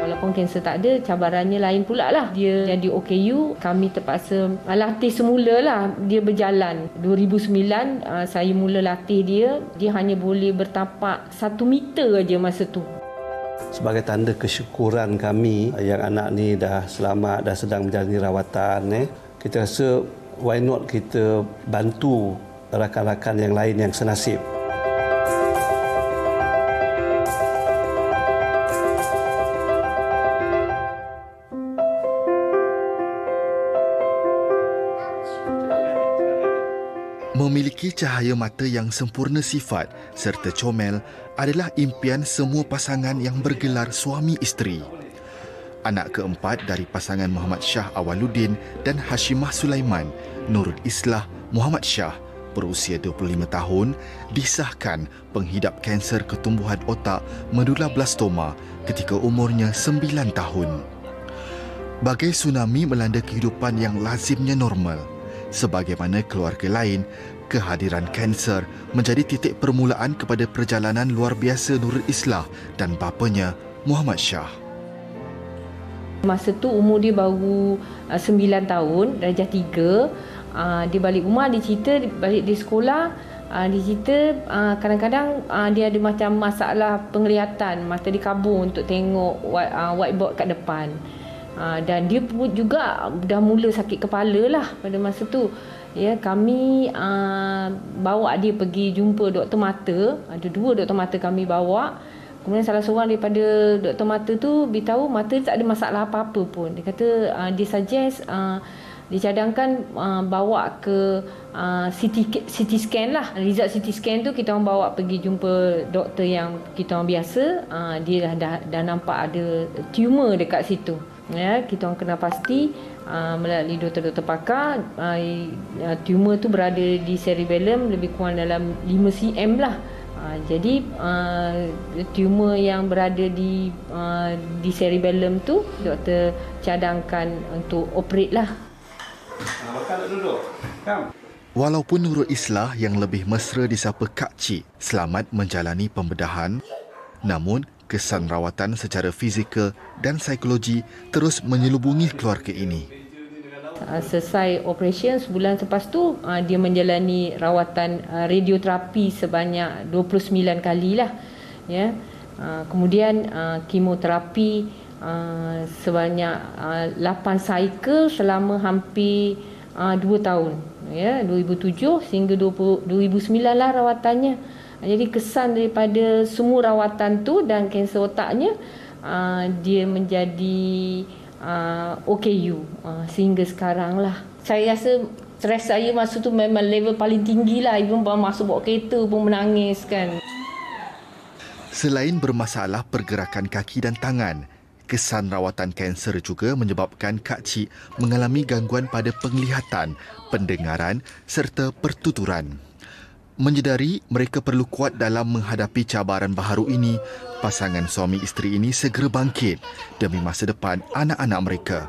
Walaupun kanser tak ada, cabarannya lain pula lah. Dia jadi OKU, kami terpaksa latih semula lah. Dia berjalan. 2009 saya mula latih dia. Dia hanya boleh bertapak 1 meter aja masa tu. Sebagai tanda kesyukuran kami yang anak ni dah selamat, dah sedang menjalani rawatan, kita rasa why not kita bantu rakan-rakan yang lain yang senasib. Memiliki cahaya mata yang sempurna sifat serta comel adalah impian semua pasangan yang bergelar suami isteri. Anak keempat dari pasangan Muhammad Shah Awaluddin dan Hashimah Sulaiman, Nurul Islah Muhammad Shah, berusia 25 tahun, disahkan penghidap kanser ketumbuhan otak medulablastoma ketika umurnya 9 tahun. Bagai tsunami melanda kehidupan yang lazimnya normal, sebagaimana keluarga lain, kehadiran kanser menjadi titik permulaan kepada perjalanan luar biasa Nurul Islah dan bapanya Muhammad Shah. Masa tu umur dia baru 9 tahun, darjah 3. Dia balik rumah, dia cerita balik di sekolah, dia cerita kadang-kadang dia ada macam masalah penglihatan, mata dia kabur untuk tengok whiteboard kat depan. Dan dia pun juga dah mula sakit kepala lah pada masa tu. Ya, kami bawa dia pergi jumpa doktor mata. Ada 2 doktor mata kami bawa. Kemudian salah seorang daripada doktor mata tu beritahu mata tak ada masalah apa-apa pun. Dia kata dia suggest dicadangkan bawa ke CT scan lah. Result CT scan tu kita orang bawa pergi jumpa doktor yang kita orang biasa. Dia dah nampak ada tumor dekat situ. Ya, kita orang kena pasti melalui doktor-doktor pakar tumor tu berada di cerebellum lebih kurang dalam 5 cm lah. Jadi tumor yang berada di cerebellum tu doktor cadangkan untuk operate lah. Makan nak duduk. Walaupun Nurul Islah yang lebih mesra disapa Kak Cik selamat menjalani pembedahan, namun kesan rawatan secara fizikal dan psikologi terus menyelubungi keluarga ini. Selesai operation, sebulan lepas tu dia menjalani rawatan radioterapi sebanyak 29 kali lah. Ya. Kemudian kemoterapi sebanyak 8 cycle selama hampir 2 tahun. Ya, 2007 sehingga 2009 lah rawatannya. Jadi kesan daripada semua rawatan tu dan kanser otaknya, dia menjadi OKU sehingga sekarang lah. Saya rasa stres saya masa tu memang level paling tinggi lah. Even masuk bawa kereta pun menangis kan. Selain bermasalah pergerakan kaki dan tangan, kesan rawatan kanser juga menyebabkan Kak Cik mengalami gangguan pada penglihatan, pendengaran serta pertuturan. Menyedari mereka perlu kuat dalam menghadapi cabaran baharu ini, pasangan suami isteri ini segera bangkit demi masa depan anak-anak mereka.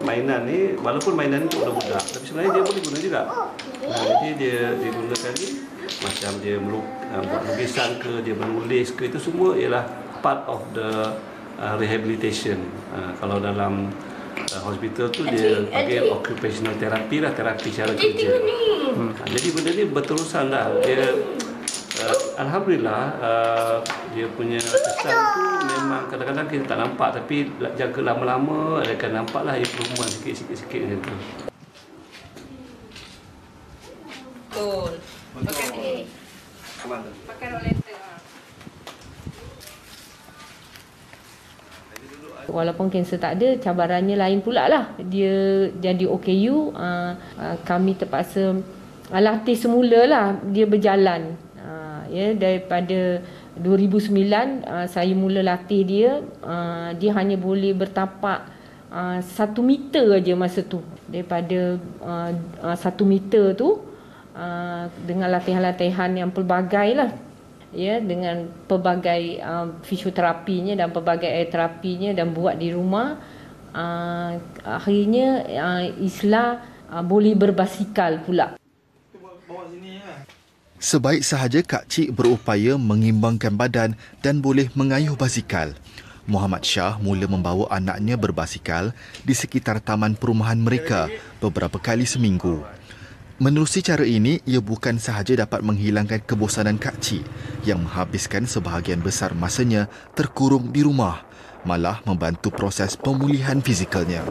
Mainan ni, walaupun mainan itu budak-budak, tapi sebenarnya dia boleh guna juga. Jadi dia gunakan ni, macam dia buat lukisan ke, dia menulis ke, itu semua ialah part of the rehabilitation. Kalau dalam hospital tu dia panggil occupational therapy lah, terapi cara kerja. Jadi benda ni berterusan dah. Dia alhamdulillah dia punya kesan tu memang kadang-kadang kita tak nampak, tapi jaga lama-lama akan nampaklah improvement sikit-sikit macam tu. Betul. Pakai rollator. Walaupun kanser tak ada, cabarannya lain pula lah. Dia jadi OKU, kami terpaksa latih semula lah. Dia berjalan. Ya, daripada 2009 saya mula latih dia. Dia hanya boleh bertapak 1 meter aja masa tu. Daripada 1 meter tu dengan latihan-latihan yang pelbagai lah. Ya, dengan pelbagai fisioterapinya dan pelbagai air terapinya dan buat di rumah, akhirnya Islah boleh berbasikal pula. Sebaik sahaja Kak Cik berupaya mengimbangkan badan dan boleh mengayuh basikal, Muhammad Shah mula membawa anaknya berbasikal di sekitar taman perumahan mereka beberapa kali seminggu. Menerusi cara ini, ia bukan sahaja dapat menghilangkan kebosanan Kak Cik yang menghabiskan sebahagian besar masanya terkurung di rumah, malah membantu proses pemulihan fizikalnya.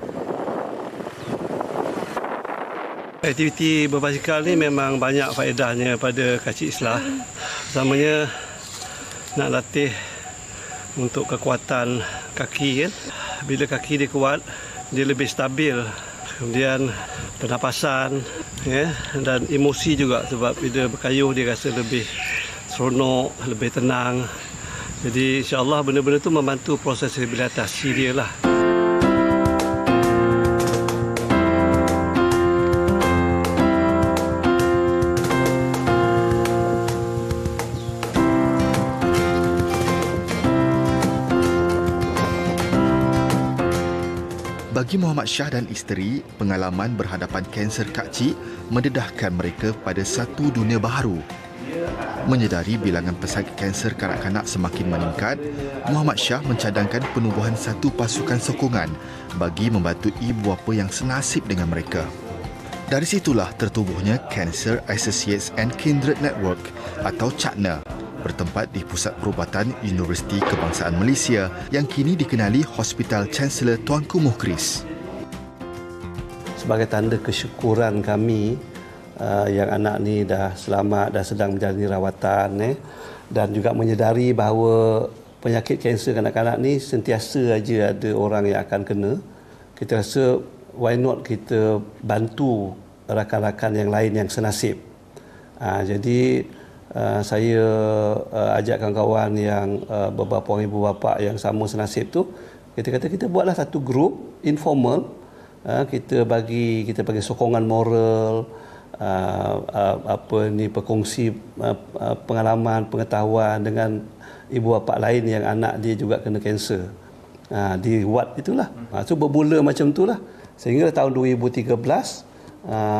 Aktiviti berbasikal ni memang banyak faedahnya pada Kak Cik Islah. Pertamanya nak latih untuk kekuatan kaki kan. Bila kaki dia kuat, dia lebih stabil. Kemudian pernafasan dan emosi juga, sebab bila berkayuh dia rasa lebih seronok, lebih tenang. Jadi insya-Allah benda-benda tu membantu proses rehabilitasi dia lah. Bagi Muhammad Shah dan isteri, pengalaman berhadapan kanser Kak Cik mendedahkan mereka pada satu dunia baharu. Menyedari bilangan pesakit kanser kanak-kanak semakin meningkat, Muhammad Shah mencadangkan penubuhan satu pasukan sokongan bagi membantu ibu bapa yang senasib dengan mereka. Dari situlah tertubuhnya Cancer Associates and Kindred Network atau CAKNA, bertempat di Pusat Perubatan Universiti Kebangsaan Malaysia yang kini dikenali Hospital Chancellor Tuanku Mukhris. Sebagai tanda kesyukuran kami yang anak ni dah selamat, dah sedang menjalani rawatan dan juga menyedari bahawa penyakit kanser kanak-kanak ni sentiasa aja ada orang yang akan kena. Kita rasa why not kita bantu rakan-rakan yang lain yang senasib. Jadi saya ajak kawan-kawan yang beberapa orang ibu bapa yang sama senasib tu, kita kata kita buatlah satu grup informal, kita bagi sokongan moral, berkongsi pengalaman, pengetahuan dengan ibu bapa lain yang anak dia juga kena kanser. Di ward itulah. So bermula macam itulah sehingga tahun 2013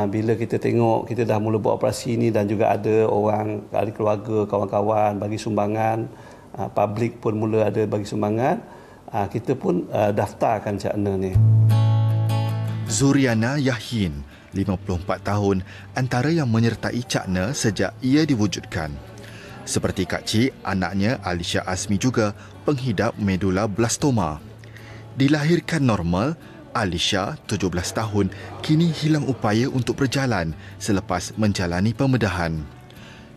bila kita tengok kita dah mula buat operasi ni dan juga ada orang ahli keluarga, kawan-kawan bagi sumbangan, publik pun mula ada bagi sumbangan, kita pun daftarkan CAKNA ni. Zuriana Yahin, 54 tahun, antara yang menyertai CAKNA sejak ia diwujudkan. Seperti Kak Cik, anaknya Alisha Azmi juga penghidap medulablastoma. Dilahirkan normal, Alisha, 17 tahun, kini hilang upaya untuk berjalan selepas menjalani pembedahan.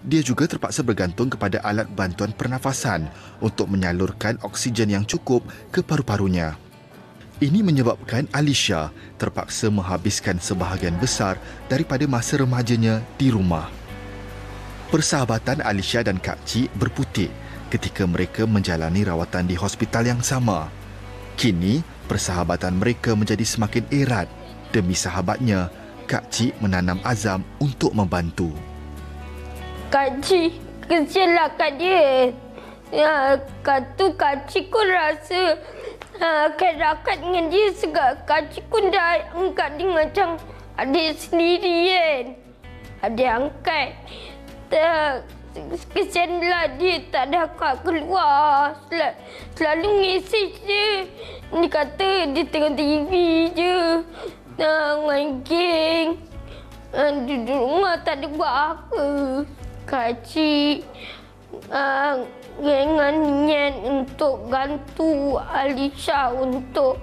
Dia juga terpaksa bergantung kepada alat bantuan pernafasan untuk menyalurkan oksigen yang cukup ke paru-parunya. Ini menyebabkan Alisha terpaksa menghabiskan sebahagian besar daripada masa remajanya di rumah. Persahabatan Alisha dan Kak Cik berputik ketika mereka menjalani rawatan di hospital yang sama. Kini, persahabatan mereka menjadi semakin erat. Demi sahabatnya, Kak Cik menanam azam untuk membantu. Kak Cik, kesianlah kat dia. Kak Cik pun rasa rakat dengan dia segala. Kak Cik pun dah angkat dia macam adik sendiri kan. Adik angkat. Kesianlah dia tak dapat keluar. Selalu mesej dia. Dia kata dia tengok TV je. Main game. Duduk rumah tak ada buat apa. Kak Cik dengan niat untuk bantu Alisha, untuk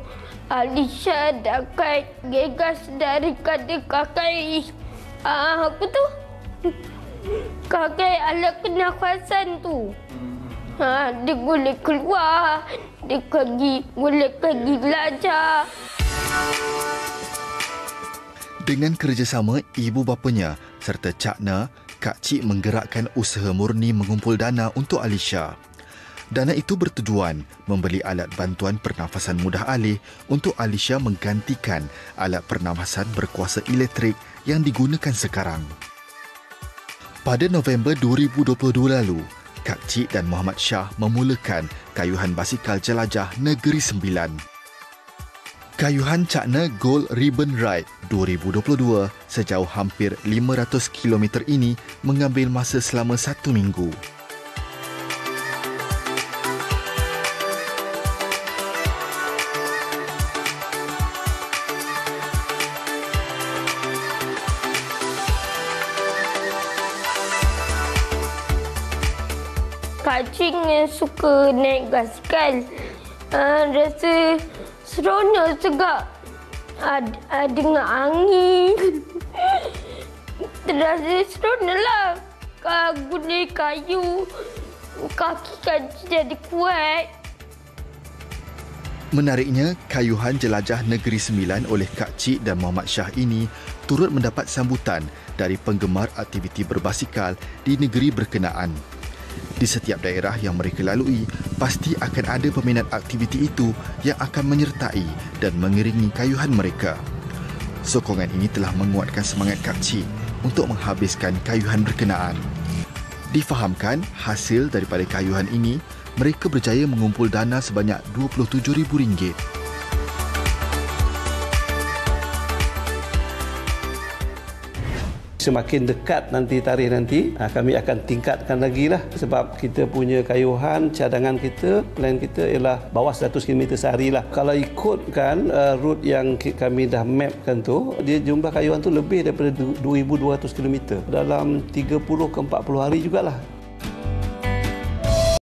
Alisha dapat gegas daripada kakak apa tu? Kakak alat pernafasan tu. Dia boleh keluar, dia boleh pergi belajar. Dengan kerjasama ibu bapanya serta CAKNA, Kak Cik menggerakkan usaha murni mengumpul dana untuk Alisha. Dana itu bertujuan membeli alat bantuan pernafasan mudah alih untuk Alisha menggantikan alat pernafasan berkuasa elektrik yang digunakan sekarang. Pada November 2022 lalu, Kak Cik dan Muhammad Shah memulakan kayuhan basikal jelajah Negeri Sembilan. Kayuhan CAKNA Gold Ribbon Ride 2022 sejauh hampir 500 km ini mengambil masa selama 1 minggu. kacik yang suka naik basikal. Rasa seronok juga. Dengar angin. Terasa seronok lah. Guna kayu. Kaki kacik jadi kuat. Menariknya, kayuhan jelajah Negeri Sembilan oleh Kak Cik dan Muhammad Shah ini turut mendapat sambutan dari penggemar aktiviti berbasikal di negeri berkenaan. Di setiap daerah yang mereka lalui, pasti akan ada peminat aktiviti itu yang akan menyertai dan mengiringi kayuhan mereka. Sokongan ini telah menguatkan semangat Kak Cik untuk menghabiskan kayuhan berkenaan. Difahamkan, hasil daripada kayuhan ini, mereka berjaya mengumpul dana sebanyak RM27,000. Semakin dekat nanti tarikh nanti, kami akan tingkatkan lagi lah sebab kita punya kayuhan, cadangan kita, plan kita ialah bawah 100 km sehari lah. Kalau ikutkan route yang kami dah mapkan tu, dia jumlah kayuhan tu lebih daripada 2,200 km dalam 30 ke 40 hari jugalah.